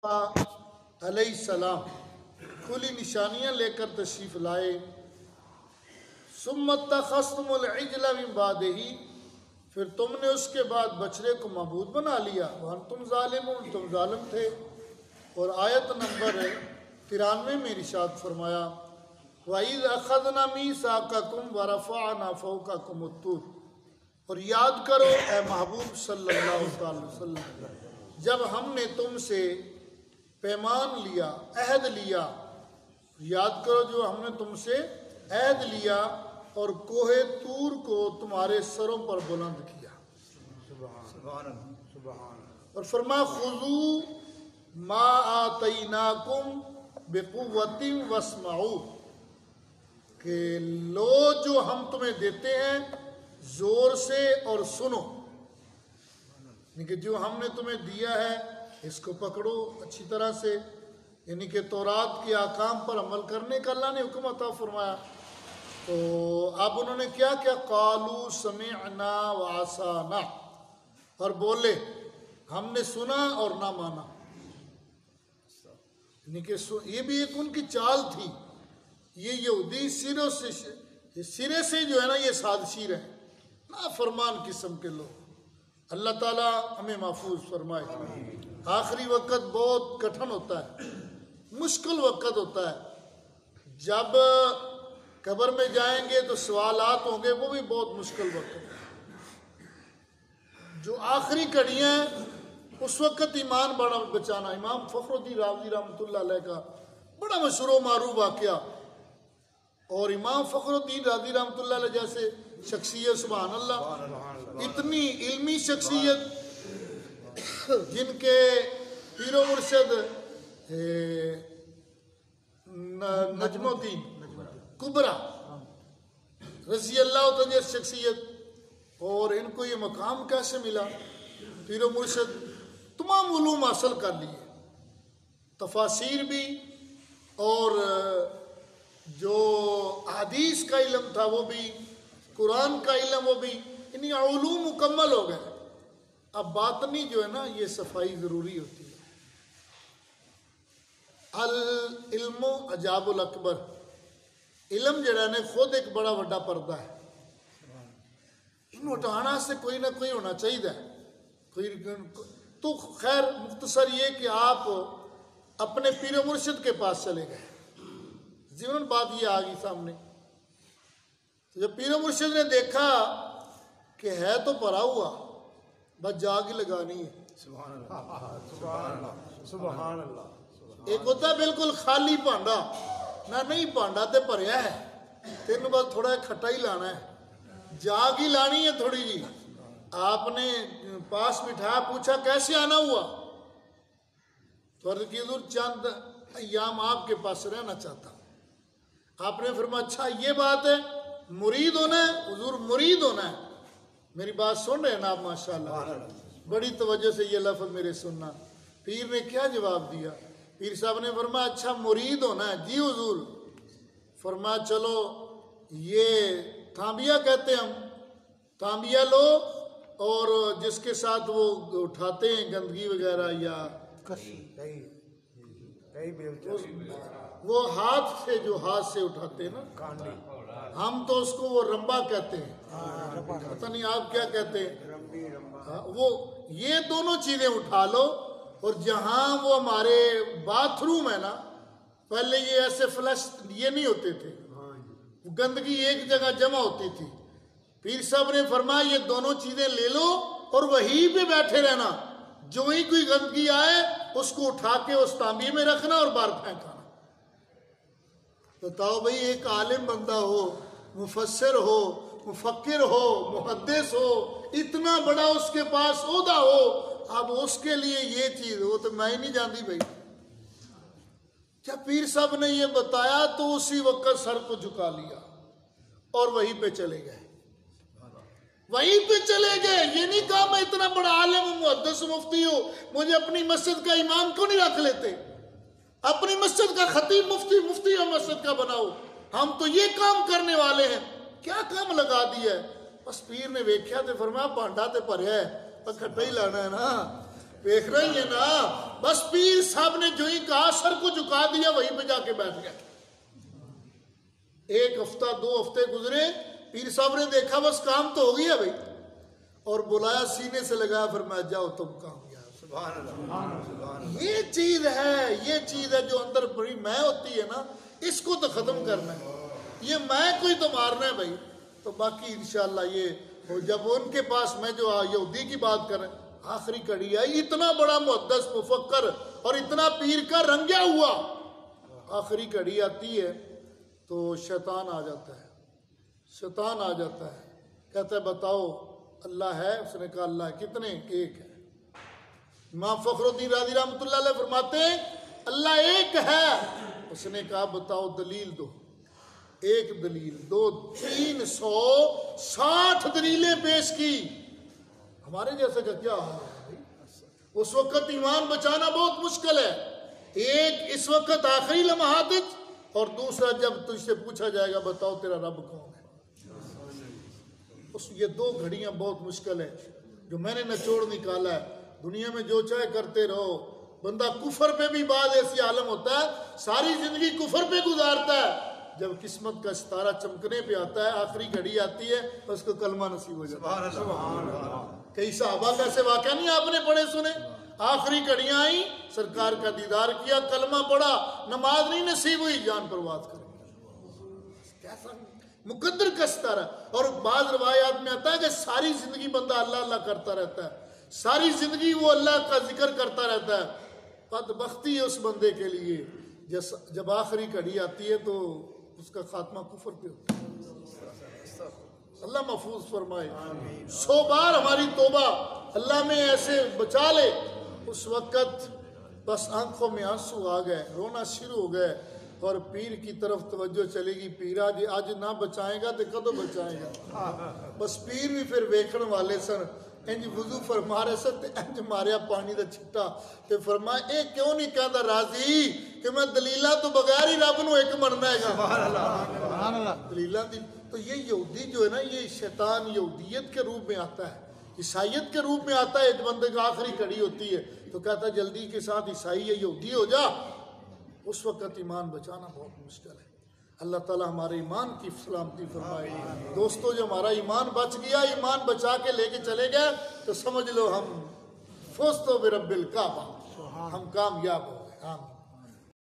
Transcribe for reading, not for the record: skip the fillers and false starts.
अलैहिस्सलाम खुली निशानियां लेकर तशरीफ लाए। सुम्मत्तखस्तुमुल इजला मिन बादिही, फिर तुमने उसके बाद बछड़े को मबूद बना लिया। वह तुम जालिमून, तुम जालिम थे। और आयत नंबर 93 में इरशाद फरमाया, वइज़ अखज़ना मीसाक़कुम व रफ़अना फ़ौक़कुम अत्तूर, और याद करो ए महबूब सल्लल्लाहु अलैहि वसल्लम, जब हमने तुमसे पैमान लिया, अहद लिया। याद करो जो हमने तुमसे अहद लिया और कोहे तूर को तुम्हारे सरों पर बुलंद किया। और फरमा खुज़ू मा आतैनाकुम बिकुव्वतिन वस्मऊ, कि लो जो हम तुम्हें देते हैं जोर से और सुनो। यानी कि जो हमने तुम्हें दिया है इसको पकड़ो अच्छी तरह से, यानी कि तौरात के आकाम पर अमल करने का अल्लाह ने हुक्म अता फरमाया। तो अब उन्होंने क्या क्या, कालू समिअना व असाना, और बोले हमने सुना और ना माना। यानी कि ये भी एक उनकी चाल थी। ये यहूदी सिरे से जो है ना, ये सादशीर है ना, फरमान किस्म के लोग। अल्लाह ताला हमें महफूज फरमाए। आखिरी वक़्त बहुत कठिन होता है, मुश्किल वक़्त होता है। जब कब्र में जाएंगे तो सवालात होंगे, वो भी बहुत मुश्किल वक़्त है। जो आखिरी घड़ियाँ उस वक़्त ईमान बड़ा बचाना। इमाम फ़खरुद्दीन राज़ी रहमतुल्लाह अलैह का बड़ा मशहूर मारूफ वाक़या, और इमाम फ़खरुद्दीन राज़ी रहमतुल्लाह अलैह जैसे शख्सियत, सुभान अल्लाह, इतनी इल्मी शख्सियत, जिनके पीरो मुर्शद नजमुद्दीन कुबरा रज़ी अल्लाह तआला शख्सियत, और इनको ये मकाम कैसे मिला? पीरो मुर्शद तमाम उलूम हासिल कर लिए, तफासीर भी, और जो हदीस का इल्म था वो भी, कुरान का इल्म वो भी, इन्हीं उलूम मुकम्मल हो गए। अब बातनी जो है ना, ये सफाई ज़रूरी होती है। अल इल्मो अजाबुल अकबर, इल्म जड़ा ने खुद एक बड़ा वड्डा पर्दा है। इन उठाना से कोई ना कोई होना चाहिए। कोई तो खैर मुख्तसर ये कि आप अपने पीर मुर्शिद के पास चले गए, जीवन बात ये आ गई सामने। तो जब पीर मुर्शिद ने देखा कि है तो भरा हुआ, बस जाग ही लगानी है। सुभान अल्लाह, सुभान अल्लाह। एक होता है बिल्कुल खाली भांडा, ना नहीं भांडा तो भरया है, तेन बस थोड़ा खट्टा ही लाना है, जाग ही लानी है थोड़ी जी। आपने पास बिठाया, पूछा कैसे आना हुआ? तो अर्ज़ की हुज़ूर चंद अय्याम आपके पास रहना चाहता। आपने फरमाया अच्छा ये बात है, मुरीद होना है? हुज़ूर मुरीद होना है। मेरी बात सुन रहे हैं ना आप? माशाअल्लाह, बड़ी तवज्जो से ये लफ्ज़ मेरे सुनना। पीर ने क्या जवाब दिया? पीर साहब ने फरमाया अच्छा मुरीद होना है? जी हुज़ूर। फरमाया चलो ये तांबिया कहते हैं हम, तांबिया लो, और जिसके साथ वो उठाते हैं गंदगी वगैरह या वो हाथ से, जो हाथ से उठाते हैं ना, हम तो उसको वो रंबा कहते हैं, पता नहीं आप क्या कहते हैं। वो ये दोनों चीजें उठा लो, और जहां वो हमारे बाथरूम है ना, पहले ये ऐसे फ्लश ये नहीं होते थे, गंदगी एक जगह जमा होती थी। पीर साहब ने फरमाया ये दोनों चीजें ले लो और वहीं पे बैठे रहना, जो ही कोई गंदगी आए उसको उठा के उस तांबी में रखना और बाहर फेंकना। बताओ भाई, एक आलिम बंदा हो, मुफस्सिर हो, मुफक्किर हो, मुहद्दिस हो, इतना बड़ा उसके पास ओहदा हो, अब उसके लिए ये चीज हो तो मैं ही नहीं जानती भाई। जब पीर साहब ने ये बताया तो उसी वक्त सर को झुका लिया और वहीं पे चले गए, वहीं पे चले गए। ये नहीं कहा मैं इतना बड़ा आलिम मुहद्दिस मुफ्ती हूं, मुझे अपनी मस्जिद का इमाम क्यों नहीं रख लेते? अपनी मस्जिद का खतीब मुफ्ती और मस्जिद का बनाओ, हम तो ये काम करने वाले हैं। क्या काम लगा दिया है? बस पीर ने वेख्या तो फरमाया भांडा तो भरया है, पर खट्टा ही लाना है ना। देख रही है ना, बस पीर साहब ने जो ही कहा सर को झुका दिया, वहीं पे जाके बैठ गया। एक हफ्ता 2 हफ्ते गुजरे, पीर साहब ने देखा बस काम तो हो गया भाई, और बुलाया, सीने से लगाया, फरमाया जाओ तुम कामयाब। ये चीज है जो अंदर बड़ी मैं होती है ना, इसको तो खत्म करना है। ये मैं कोई तो मारना है भाई, तो बाकी इंशाल्लाह ये जब उनके पास मैं जो यहूदी की बात करें, आखिरी कड़ी आई, इतना बड़ा मुहद्दिस मुफक्कर और इतना पीर का रंगा हुआ, आखिरी कड़ी आती है तो शैतान आ जाता है। शैतान आ जाता है, कहता है बताओ अल्लाह है? उसने कहा अल्लाह है। कितने? एक है। इमाम फखरुद्दीन राज़ी रहमतुल्लाह अलैह फरमाते हैं अल्लाह एक है। उसने कहा बताओ दलील दो। एक दलील, 2, 360 दलीलें पेश की। हमारे जैसे का क्या हाल है? उस वक्त ईमान बचाना बहुत मुश्किल है। एक इस वक्त आखिरी लम्हात, और दूसरा जब तुझसे पूछा जाएगा बताओ तेरा रब कौन है। ये 2 घड़ियां बहुत मुश्किल है जो मैंने निचोड़ निकाला है। दुनिया में जो चाहे करते रहो, बंदा कुफर पे भी बाद ऐसी आलम होता है, सारी जिंदगी कुफर पे गुजारता है, जब किस्मत का सितारा चमकने पे आता है, आखिरी घड़ी आती है, उसको कलमा नसीब हो जाता है। कई सहाबा का ऐसे वाकया नहीं आपने पढ़े सुने? आखिरी घड़ियां आई, सरकार का दीदार किया, कलमा पढ़ा, नमाज नहीं नसीब हुई, जान परवाज कर। कैसा मुकद्दर का सितारा। और बाज रवायात में आता है कि सारी जिंदगी बंदा अल्लाह अल्लाह करता रहता है, सारी जिंदगी वो अल्लाह का जिक्र करता रहता है। बदबख्ती है उस बंदे के लिए जब आखिरी घड़ी आती है तो उसका खात्मा कुफर पे होता है। अल्लाह महफूज फरमाए। 100 बार हमारी तौबा अल्लाह में ऐसे बचा ले, उस वक्त बस आंखों में आंसू आ गए, रोना शुरू हो गए, और पीर की तरफ तवज्जो चलेगी। पीर आज ना बचाएगा तो कदों बचाएगा। बस पीर भी फिर वेखण वाले सन, इंज वुजू फरमा रहे सन, इंज मारिया पानी का छिट्टा, ते फरमाया ए क्यों नहीं कहता राजी कि मैं दलीला तो बगैर ही रब नूं एक मनना है। दलीला दी तो ये यहूदी जो है ना, ये शैतान यहूदियत के रूप में आता है, ईसाइयत के रूप में आता है। एक बंदे का आखिरी घड़ी होती है तो कहता है जल्दी के साथ ईसाई या यहूदी हो जा। उस वक्त ईमान बचाना बहुत मुश्किल है। अल्लाह ताला हमारे ईमान की सलामती फरमाए। दोस्तों जो हमारा ईमान बच गया, ईमान बचा के लेके चले गए, तो समझ लो हम फुज़्तु बिरब्बिल काबा, हम कामयाब हो गए।